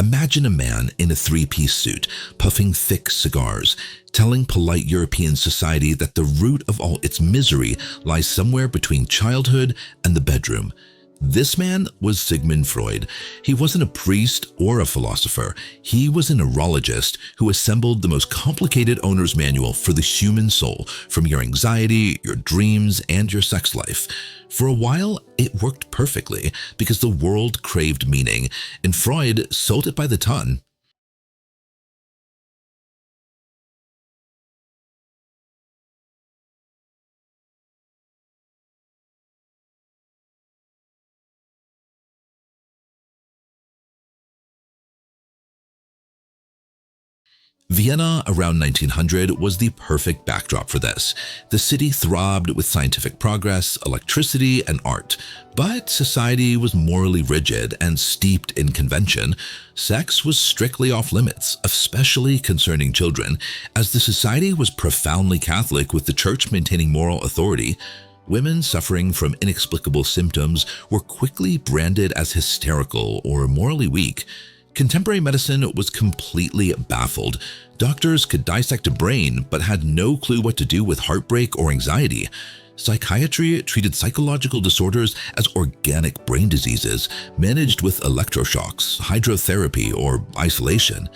Imagine a man in a three-piece suit, puffing thick cigars, telling polite European society that the root of all its misery lies somewhere between childhood and the bedroom. This man was Sigmund Freud. He wasn't a priest or a philosopher. He was a neurologist who assembled the most complicated owner's manual for the human soul, from your anxiety, your dreams, and your sex life. For a while, it worked perfectly because the world craved meaning, and Freud sold it by the ton. Vienna around 1900 was the perfect backdrop for this. The city throbbed with scientific progress, electricity, and art, but society was morally rigid and steeped in convention. Sex was strictly off limits, especially concerning children, as the society was profoundly Catholic with the church maintaining moral authority. Women suffering from inexplicable symptoms were quickly branded as hysterical or morally weak. Contemporary medicine was completely baffled. Doctors could dissect a brain but had no clue what to do with heartbreak or anxiety. Psychiatry treated psychological disorders as organic brain diseases, managed with electroshocks, hydrotherapy, or isolation.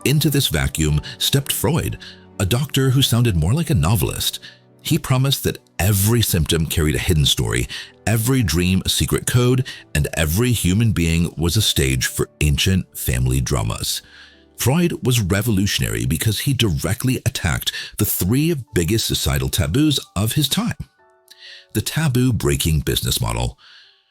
Into this vacuum stepped Freud, a doctor who sounded more like a novelist. He promised that every symptom carried a hidden story, every dream a secret code, and every human being was a stage for ancient family dramas. Freud was revolutionary because he directly attacked the three biggest societal taboos of his time. The taboo-breaking business model.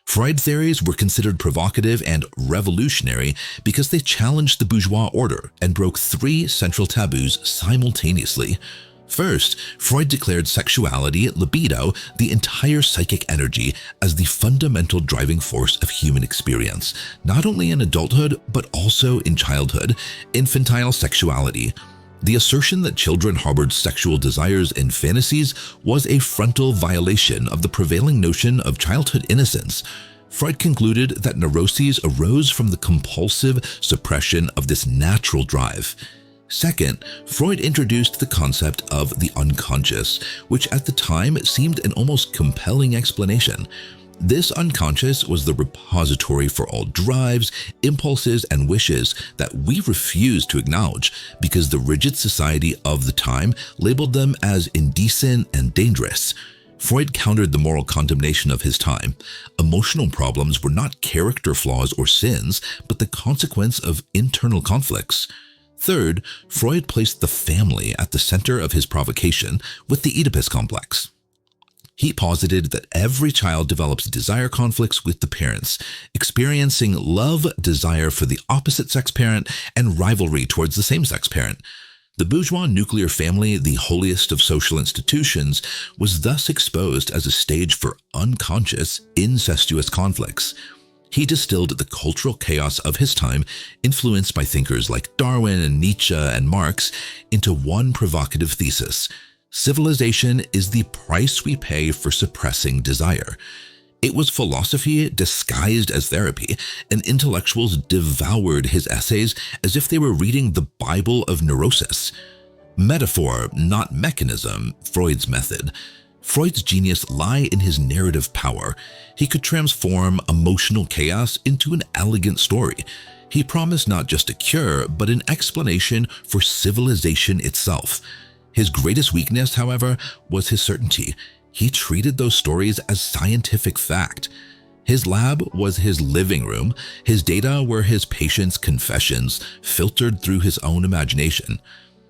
Freud theories were considered provocative and revolutionary because they challenged the bourgeois order and broke three central taboos simultaneously. First, Freud declared sexuality, libido, the entire psychic energy, as the fundamental driving force of human experience, not only in adulthood but also in childhood. Infantile sexuality. The assertion that children harbored sexual desires and fantasies was a frontal violation of the prevailing notion of childhood innocence. Freud concluded that neuroses arose from the compulsive suppression of this natural drive. Second, Freud introduced the concept of the unconscious, which at the time seemed an almost compelling explanation. This unconscious was the repository for all drives, impulses, and wishes that we refuse to acknowledge because the rigid society of the time labeled them as indecent and dangerous. Freud countered the moral condemnation of his time. Emotional problems were not character flaws or sins, but the consequence of internal conflicts. Third, Freud placed the family at the center of his provocation with the Oedipus complex. He posited that every child develops desire conflicts with the parents, experiencing love, desire for the opposite sex parent, and rivalry towards the same-sex parent. The bourgeois nuclear family, the holiest of social institutions, was thus exposed as a stage for unconscious, incestuous conflicts. He distilled the cultural chaos of his time, influenced by thinkers like Darwin and Nietzsche and Marx, into one provocative thesis: civilization is the price we pay for suppressing desire. It was philosophy disguised as therapy, and intellectuals devoured his essays as if they were reading the Bible of neurosis. Metaphor, not mechanism, Freud's method. Freud's genius lay in his narrative power. He could transform emotional chaos into an elegant story. He promised not just a cure, but an explanation for civilization itself. His greatest weakness, however, was his certainty. He treated those stories as scientific fact. His lab was his living room. His data were his patients' confessions, filtered through his own imagination.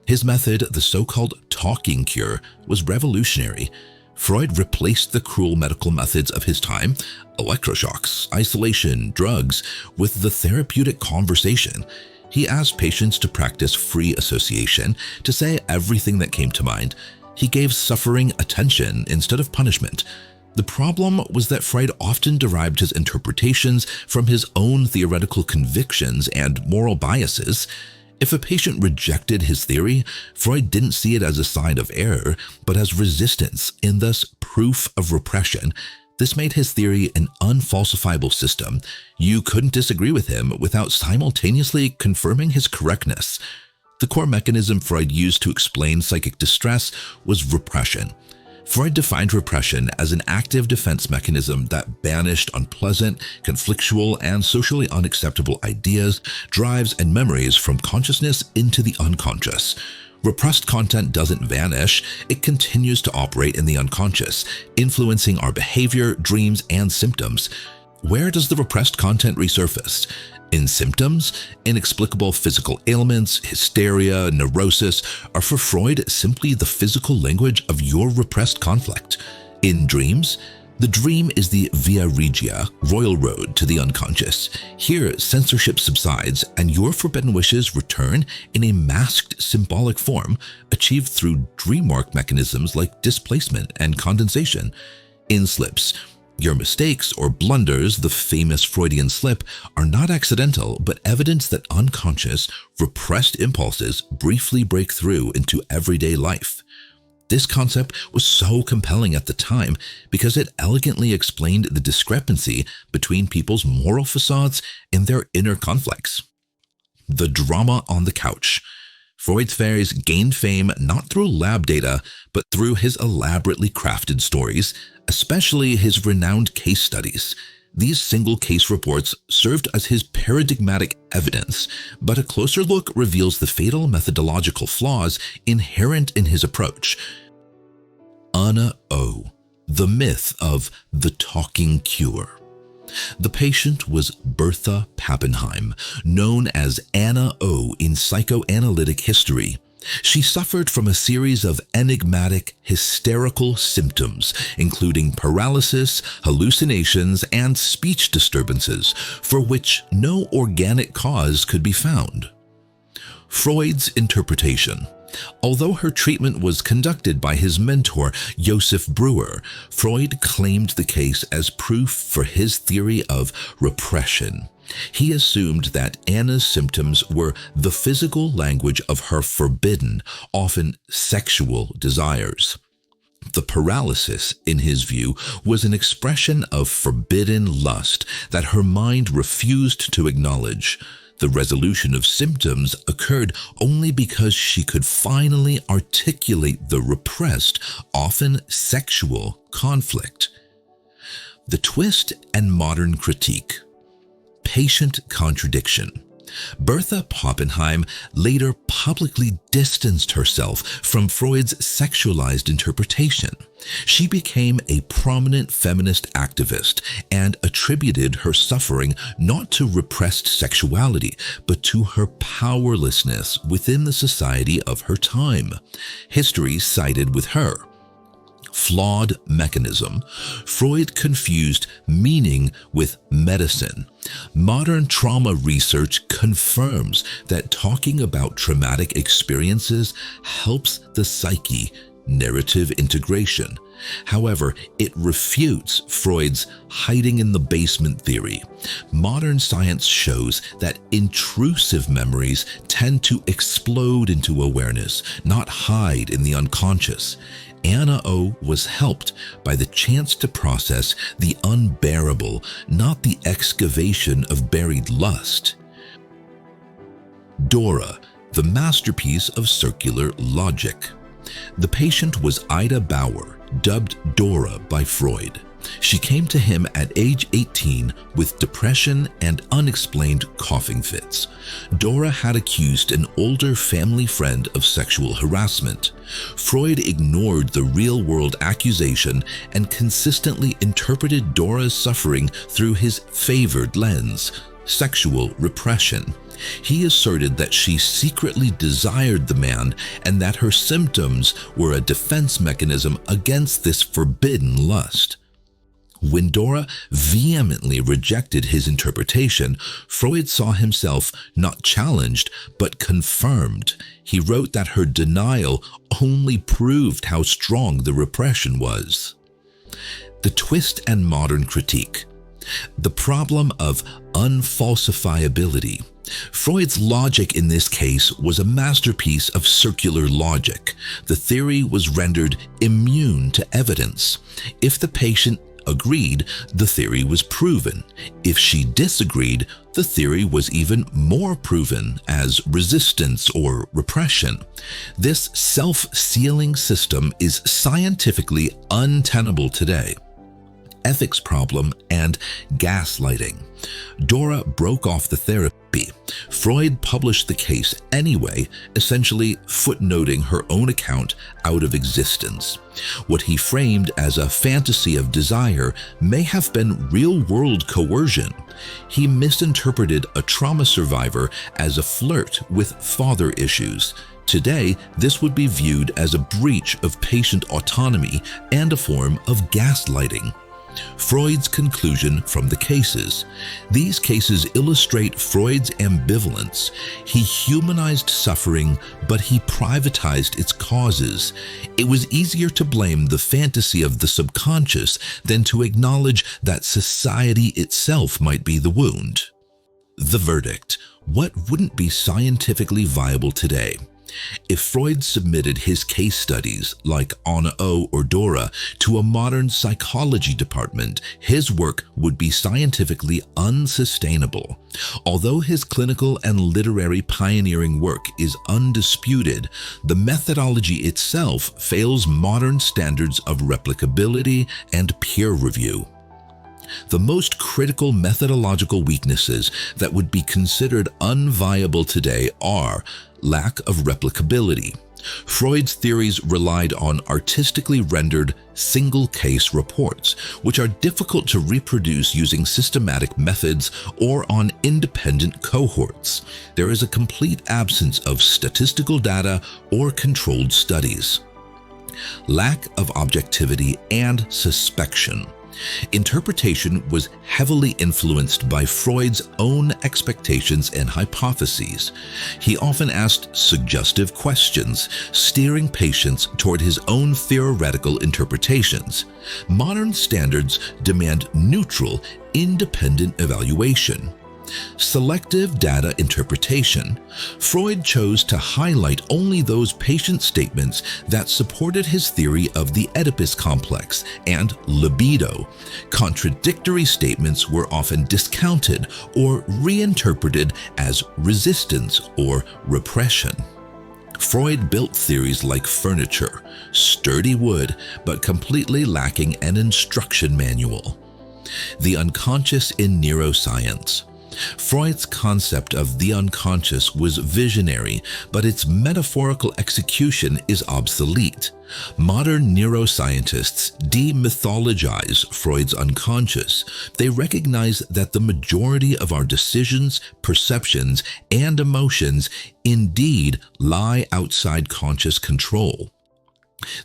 His method, the so-called talking cure, was revolutionary. Freud replaced the cruel medical methods of his time, electroshocks, isolation, drugs, with the therapeutic conversation. He asked patients to practice free association, to say everything that came to mind. He gave suffering attention instead of punishment. The problem was that Freud often derived his interpretations from his own theoretical convictions and moral biases. If a patient rejected his theory, Freud didn't see it as a sign of error, but as resistance and thus proof of repression. This made his theory an unfalsifiable system. You couldn't disagree with him without simultaneously confirming his correctness. The core mechanism Freud used to explain psychic distress was repression. Freud defined repression as an active defense mechanism that banished unpleasant, conflictual, and socially unacceptable ideas, drives, and memories from consciousness into the unconscious. Repressed content doesn't vanish, it continues to operate in the unconscious, influencing our behavior, dreams, and symptoms. Where does the repressed content resurface? In symptoms, inexplicable physical ailments, hysteria, neurosis are for Freud simply the physical language of your repressed conflict. In dreams, the dream is the via regia, royal road to the unconscious. Here, censorship subsides and your forbidden wishes return in a masked symbolic form, achieved through dream work mechanisms like displacement and condensation. In slips, your mistakes or blunders, the famous Freudian slip, are not accidental, but evidence that unconscious, repressed impulses briefly break through into everyday life. This concept was so compelling at the time because it elegantly explained the discrepancy between people's moral facades and their inner conflicts. The drama on the couch. Freud's theories gained fame not through lab data, but through his elaborately crafted stories, especially his renowned case studies. These single case reports served as his paradigmatic evidence, but a closer look reveals the fatal methodological flaws inherent in his approach. Anna O., the myth of the talking cure. The patient was Bertha Pappenheim, known as Anna O. in psychoanalytic history. She suffered from a series of enigmatic, hysterical symptoms, including paralysis, hallucinations, and speech disturbances, for which no organic cause could be found. Freud's interpretation. Although her treatment was conducted by his mentor, Joseph Breuer, Freud claimed the case as proof for his theory of repression. He assumed that Anna's symptoms were the physical language of her forbidden, often sexual desires. The paralysis, in his view, was an expression of forbidden lust that her mind refused to acknowledge. The resolution of symptoms occurred only because she could finally articulate the repressed, often sexual, conflict. The twist and modern critique. Patient contradiction. Bertha Pappenheim later publicly distanced herself from Freud's sexualized interpretation. She became a prominent feminist activist and attributed her suffering not to repressed sexuality, but to her powerlessness within the society of her time. History sided with her. Flawed mechanism. Freud confused meaning with medicine. Modern trauma research confirms that talking about traumatic experiences helps the psyche, narrative integration. However, it refutes Freud's hiding in the basement theory. Modern science shows that intrusive memories tend to explode into awareness, not hide in the unconscious. Anna O. was helped by the chance to process the unbearable, not the excavation of buried lust. Dora, the masterpiece of circular logic. The patient was Ida Bauer, dubbed Dora by Freud. She came to him at age 18 with depression and unexplained coughing fits. Dora had accused an older family friend of sexual harassment. Freud ignored the real-world accusation and consistently interpreted Dora's suffering through his favored lens, sexual repression. He asserted that she secretly desired the man and that her symptoms were a defense mechanism against this forbidden lust. When Dora vehemently rejected his interpretation, Freud saw himself not challenged but confirmed. He wrote that her denial only proved how strong the repression was. The twist and modern critique. The problem of unfalsifiability. Freud's logic in this case was a masterpiece of circular logic. The theory was rendered immune to evidence. If the patient agreed, the theory was proven. If she disagreed, the theory was even more proven as resistance or repression. This self-sealing system is scientifically untenable today. Ethics problem and gaslighting. Dora broke off the therapy. Freud published the case anyway, essentially footnoting her own account out of existence. What he framed as a fantasy of desire may have been real-world coercion. He misinterpreted a trauma survivor as a flirt with father issues. Today, this would be viewed as a breach of patient autonomy and a form of gaslighting. Freud's conclusion from the cases. These cases illustrate Freud's ambivalence. He humanized suffering, but he privatized its causes. It was easier to blame the fantasy of the subconscious than to acknowledge that society itself might be the wound. The verdict. What wouldn't be scientifically viable today? If Freud submitted his case studies, like Anna O or Dora, to a modern psychology department, his work would be scientifically unsustainable. Although his clinical and literary pioneering work is undisputed, the methodology itself fails modern standards of replicability and peer review. The most critical methodological weaknesses that would be considered unviable today are lack of replicability. Freud's theories relied on artistically rendered single-case reports, which are difficult to reproduce using systematic methods or on independent cohorts. There is a complete absence of statistical data or controlled studies. Lack of objectivity and suspicion. Interpretation was heavily influenced by Freud's own expectations and hypotheses. He often asked suggestive questions, steering patients toward his own theoretical interpretations. Modern standards demand neutral, independent evaluation. Selective data interpretation. Freud chose to highlight only those patient statements that supported his theory of the Oedipus complex and libido. Contradictory statements were often discounted or reinterpreted as resistance or repression. Freud built theories like furniture, sturdy wood, but completely lacking an instruction manual. The unconscious in neuroscience. Freud's concept of the unconscious was visionary, but its metaphorical execution is obsolete. Modern neuroscientists demythologize Freud's unconscious. They recognize that the majority of our decisions, perceptions, and emotions indeed lie outside conscious control.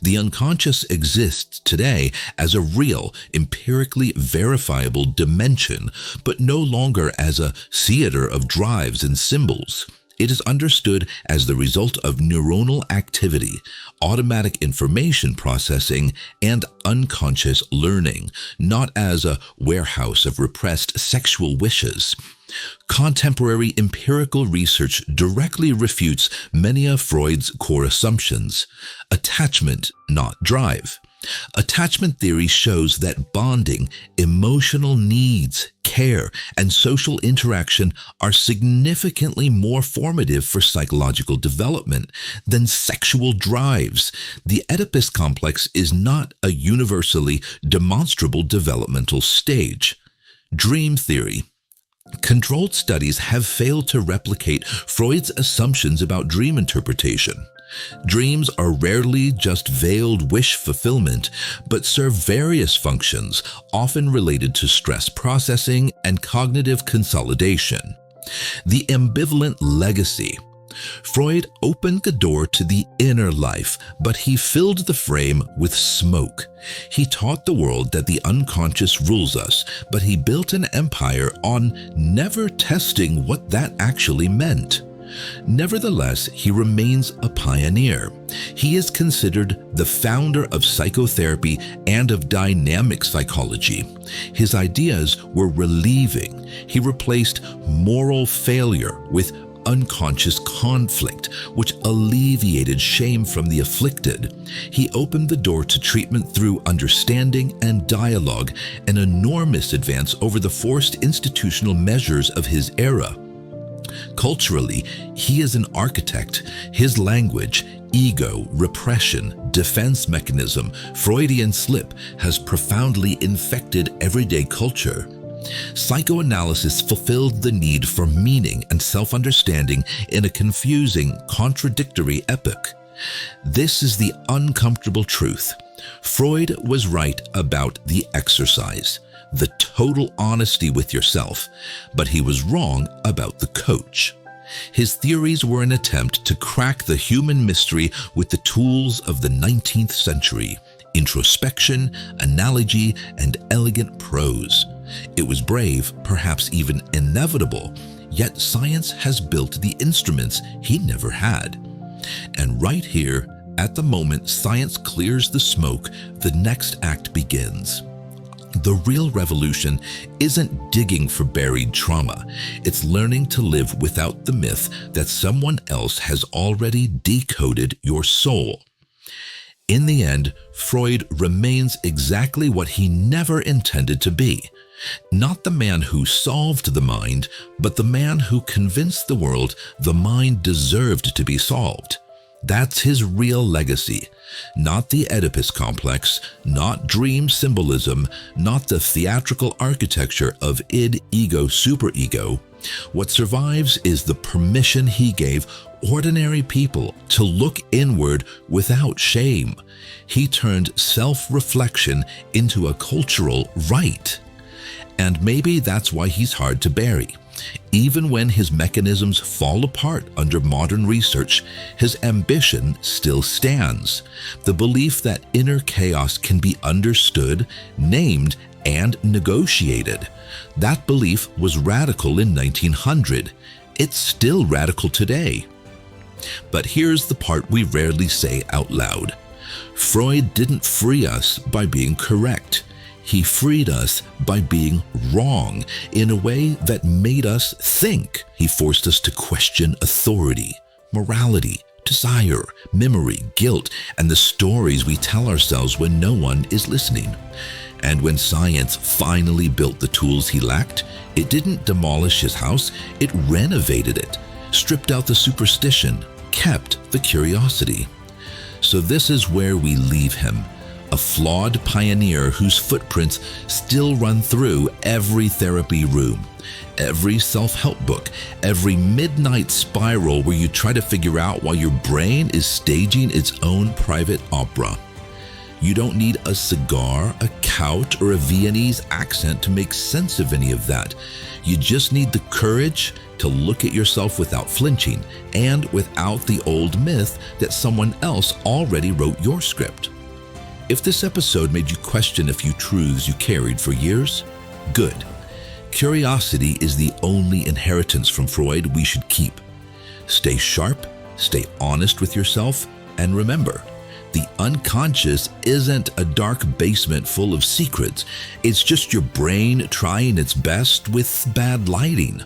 The unconscious exists today as a real, empirically verifiable dimension, but no longer as a theater of drives and symbols. It is understood as the result of neuronal activity, automatic information processing, and unconscious learning, not as a warehouse of repressed sexual wishes. Contemporary empirical research directly refutes many of Freud's core assumptions. Attachment, not drive. Attachment theory shows that bonding, emotional needs, care, and social interaction are significantly more formative for psychological development than sexual drives. The Oedipus complex is not a universally demonstrable developmental stage. Dream theory. Controlled studies have failed to replicate Freud's assumptions about dream interpretation. Dreams are rarely just veiled wish fulfillment, but serve various functions, often related to stress processing and cognitive consolidation. The ambivalent legacy. Freud opened the door to the inner life, but he filled the frame with smoke. He taught the world that the unconscious rules us, but he built an empire on never testing what that actually meant. Nevertheless, he remains a pioneer. He is considered the founder of psychotherapy and of dynamic psychology. His ideas were relieving. He replaced moral failure with unconscious conflict, which alleviated shame from the afflicted. He opened the door to treatment through understanding and dialogue, an enormous advance over the forced institutional measures of his era. Culturally, he is an architect. His language, ego, repression, defense mechanism, Freudian slip has profoundly infected everyday culture. Psychoanalysis fulfilled the need for meaning and self-understanding in a confusing, contradictory epoch. This is the uncomfortable truth. Freud was right about the exercise, the total honesty with yourself, but he was wrong about the coach. His theories were an attempt to crack the human mystery with the tools of the 19th century: introspection, analogy, and elegant prose. It was brave, perhaps even inevitable, yet science has built the instruments he never had. And right here, at the moment science clears the smoke, the next act begins. The real revolution isn't digging for buried trauma. It's learning to live without the myth that someone else has already decoded your soul. In the end, Freud remains exactly what he never intended to be. Not the man who solved the mind, but the man who convinced the world the mind deserved to be solved. That's his real legacy. Not the Oedipus complex, not dream symbolism, not the theatrical architecture of id, ego, superego. What survives is the permission he gave ordinary people to look inward without shame. He turned self-reflection into a cultural right. And maybe that's why he's hard to bury. Even when his mechanisms fall apart under modern research, his ambition still stands. The belief that inner chaos can be understood, named, and negotiated. That belief was radical in 1900. It's still radical today. But here's the part we rarely say out loud. Freud didn't free us by being correct. He freed us by being wrong in a way that made us think. He forced us to question authority, morality, desire, memory, guilt, and the stories we tell ourselves when no one is listening. And when science finally built the tools he lacked, it didn't demolish his house, it renovated it, stripped out the superstition, kept the curiosity. So this is where we leave him. A flawed pioneer whose footprints still run through every therapy room, every self-help book, every midnight spiral where you try to figure out why your brain is staging its own private opera. You don't need a cigar, a couch, or a Viennese accent to make sense of any of that. You just need the courage to look at yourself without flinching and without the old myth that someone else already wrote your script. If this episode made you question a few truths you carried for years, good. Curiosity is the only inheritance from Freud we should keep. Stay sharp, stay honest with yourself, and remember, the unconscious isn't a dark basement full of secrets. It's just your brain trying its best with bad lighting.